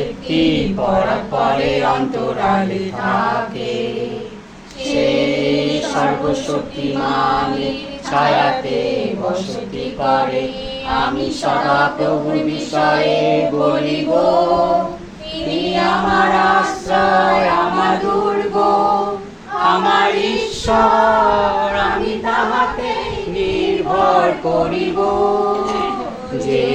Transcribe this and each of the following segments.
ব্যক্তি পরাপরে অন্তরালে থাকে, সেই সর্বশক্তিমানের ছায়াতে বসতি করে। আমি সদা প্রভু বিষয়ে বলিব, তিনি আমার আশ্রয়, আমার দুর্গ, আমার ঈশ্বর, আমি তাহাতে নির্ভর করিব। যে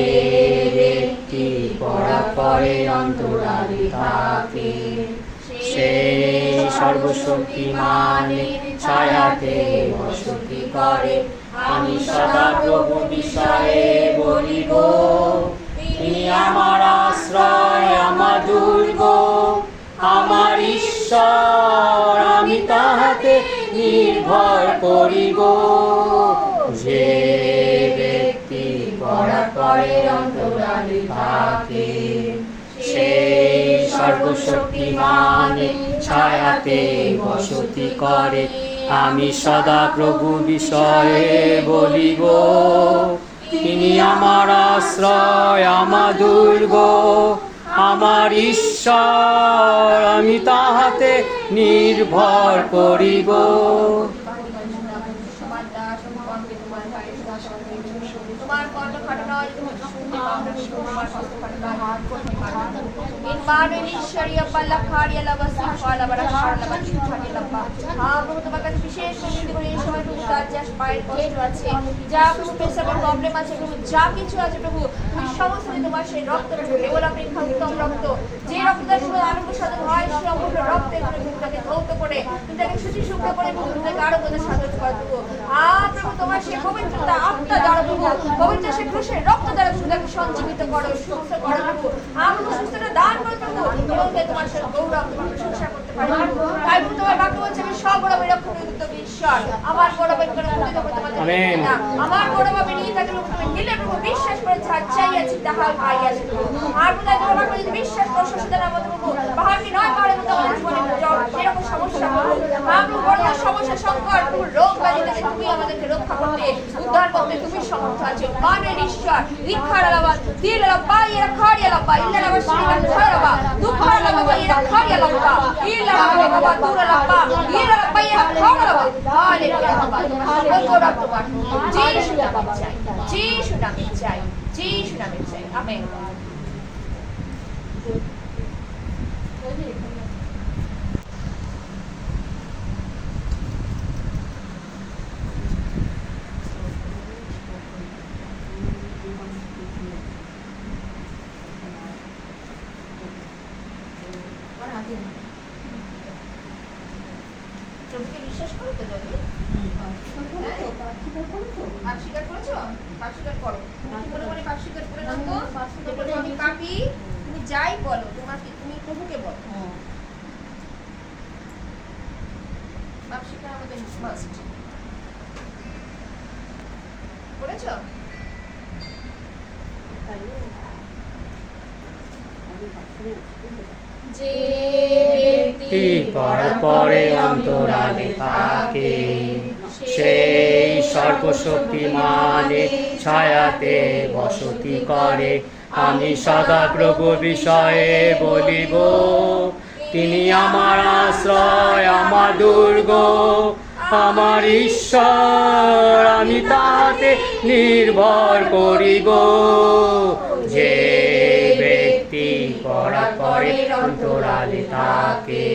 ব্যক্তি পরাপরে অন্তরালে থাকে, সেই সর্বশক্তিমানের ছায়াতে বসতি করে। আমি সদা প্রভু বিষয়ে বলিব, তিনি আমার আশ্রয়, আমার দুর্গ, আমার ঈশ্বর, আমি তাহাতে নির্ভর করিব। যে ব্যক্তি পরাপরে অন্তরালে থাকে, সেই সর্বশক্তিমানের ছায়াতে বসতি করে। আমি সদা প্রভু বিষয়ে বলিব, তিনি আমার আশ্রয়, আমার দুর্গ, আমার ঈশ্বর, আমি তাহাতে নির্ভর করিব। যা কিছু আছে প্রভু, তুমি সমস্ত তোমার সেই রক্ত কেবল আপনি উত্তম রক্ত, যে রক্তটা শুধু আরোগ্য সাধন হয়, সম্পূর্ণ রক্তের তাকে ধৌত করে তুমি তাকে শুচি শুক্র করে তাকে আরোগ্য সাধন করে দেবো। প্রভু তোমার সেই পবিত্রতা আত্মা দ্বারা প্রভু, পবিত্র সেই ক্রুশের রক্ত দ্বারা তুমি তাকে সঞ্জীবিত করো, সুস্থ করো প্রভু। আমরা সুস্থতা দান করে প্রভু, এবং তোমার সেই গৌরব তোমার প্রশংসা করতে পারি। তাই তোমার বাক্য বলছে, আমি সব গৌরব রক্ষণ তুমি ঈশ্বর, আমার গৌরব আমেন। আমার গৌরব আমি নিয়ে থাকি তুমি দিলে প্রভু, বিশ্বাস করে যা চাইয়াছি তাহা পাইয়াছি প্রভু। আর প্রভু তোমার বাক্য যদি বিশ্বাস করো সুস্থতার আমাদের প্রভু, পাহাড়কে নয় পাহাড়ের মধ্যে আমাদের জীবনে যেরকম সমস্যা প্রভু, আমরা বড় সমস্যা সংকট প্রভু, রোগ ব্যাধি থেকে তুমি আমাদেরকে রক্ষা করতে, উদ্ধার করতে তুমি সমর্থ আছো। মানের ঈশ্বর রিক্ষার আলাবা দিল আলাবা ইরা খাড়ি আলাবা ইল্লা আলাবা শ্রীরাম খাড়াবা দুঃখার আলাবা ইরা খাড়ি আলাবা ইল্লা আলাবা বাবা দূর আলাবা ইরা আলাবা ইরা খাড়াবা হালেলুয়া বাবা সকল রব তোমার যিশু নামে চাই, যিশু নামে চাই, যিশু নামে চাই। আমেন। প্রভুকে বিশ্বাস করো তো যদি পাপ স্বীকার করেছো, পাপ স্বীকার করো, মনে মনে পাপ স্বীকার করে নাও তো। আমি পাপী, তুমি যাই বলো তোমাকে, তুমি প্রভুকে বলো। পাপ স্বীকার আমাদের মাস্ট। করেছো? যে ব্যক্তি পরাপরে অন্তরালে থাকে, সেই সর্বশক্তিমানের ছায়াতে বসতি করে। আমি সদা প্রভু বিষয়ে বলিব, তিনি আমার আশ্রয়, আমার দুর্গ, আমার ঈশ্বর, আমি তাহাতে নির্ভর করিব। যে ব্যক্তি পরাপরে অন্তরালে থাকে,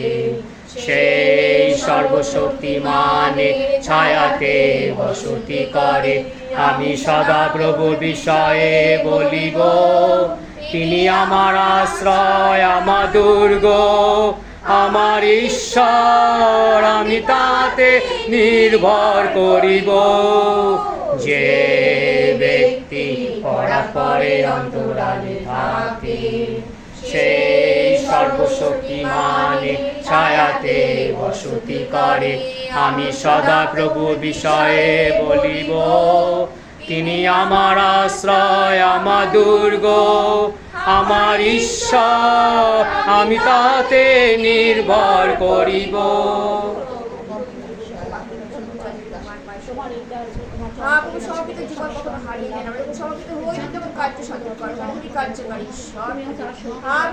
সেই সর্বশক্তিমানের ছায়াতে বসতি করে। আমি সদা প্রভু বিষয়ে বলিব, তিনি আমার আশ্রয়, আমার দুর্গ, আমার ঈশ্বর, আমি তাতে নির্ভর করিব। যে ব্যক্তি পরাপরে অন্তরালে থাকে, সেই সর্বশক্তিমানের ছায়াতে বসতি করে। আমি সদা প্রভু বিষয়ে বলিব, তিনি আমার আশ্রয়, আমার দুর্গ, আমার ঈশ্বর, আমি তাতে নির্ভর করিব। সমর্পিত জীবন কখনো হারিয়ে যায় না। আমরা সমর্পিত হই তখন কার্য সাধন করো, কার্যকারী ঈশ্বর।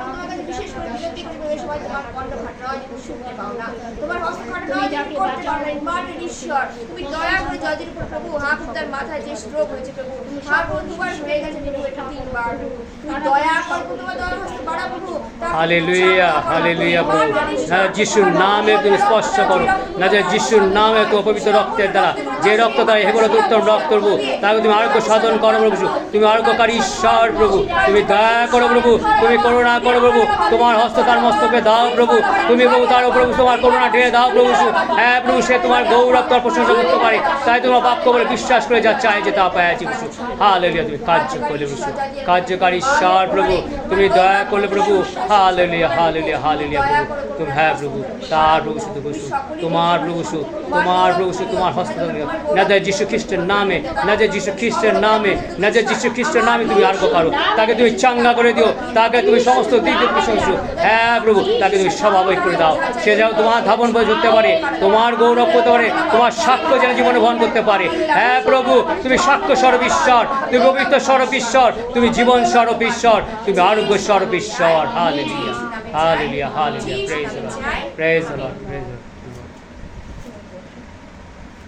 তোমার কাছে বিশেষ করে বিরতি করে এই সময় তোমার কণ্ঠঘাট নয় তুমি শুনতে পাও না, তোমার হস্তঘাট নয় তুমি করতে পারো না। মানের ঈশ্বর তুমি দয়া করে জজের উপর প্রভু, প্রভু তার মাথায় যে স্ট্রোক হয়েছে প্রভু, প্রভু দুবার হয়ে গেছে প্রভু, এটা 3 বার তুমি দয়া করো, তোমার দয়া হস্ত বাড়া প্রভু। হালেলুয়া, হালেলুয়া প্রভু। না যিশুর নামে তুমি স্পর্শ করো, না যে যিশুর নামে তো পবিত্র রক্তের দ্বারা, যে রক্ত দ্বারা হেবরত উত্তম রক্ত প্রভু, তাকে তুমি আরোগ্য সাধন করো প্রভু। তুমি আরোগ্যকারী ঈশ্বর প্রভু, তুমি দয়া করো প্রভু, তুমি করুণা করো প্রভু, তোমার হস্ত তার মস্তকে দাও প্রভু, তুমি প্রভু তার প্রভু তোমার করুণা ঢেলে দাও প্রভু। হ্যাঁ প্রভু, সে তোমার গৌরব তোমার প্রশংসা করতে পারে, তাই তোমার বাক্য বলে বিশ্বাস করে যা চায় যে তা পাইয়াছি প্রভু। হালেলুয়া, তুমি কার্য করলে প্রভু, কার্যকারী ঈশ্বর প্রভু, তুমি দয়া করলে প্রভু। হালেলুয়া, হালেলুয়া, হালেলুয়া প্রভু। তুমি হ্যাঁ প্রভু, তার প্রভু শুধু প্রভু, তোমার প্রভু শুধু, তোমার প্রভু শুধু, তোমার হস্ত না যে যীশু খ্রিস্টের নামে, না যে যীশু খ্রিস্টের নামে, না যে যীশু খ্রিস্টের নামে তুমি আরোগ্য করো, তাকে তুমি চাঙ্গা করে দিও, তাকে তুমি সমস্ত দিক দিয়ে প্রশংসা, হ্যাঁ প্রভু, তাকে তুমি স্বাভাবিক করে দাও, সে যেন তোমার ধাবন বয়ে ধরতে পারে, তোমার গৌরব করতে পারে, তোমার সাক্ষ্য যেন জীবনে বহন করতে পারে। হ্যাঁ প্রভু, তুমি সাক্ষ্য স্বরূপ ঈশ্বর, তুমি পবিত্র স্বরূপ ঈশ্বর, তুমি জীবন স্বরূপ ঈশ্বর, তুমি আরোগ্য স্বরূপ ঈশ্বর। Hallelujah, hallelujah, hallelujah, praise the Lord, praise the Lord, praise the Lord.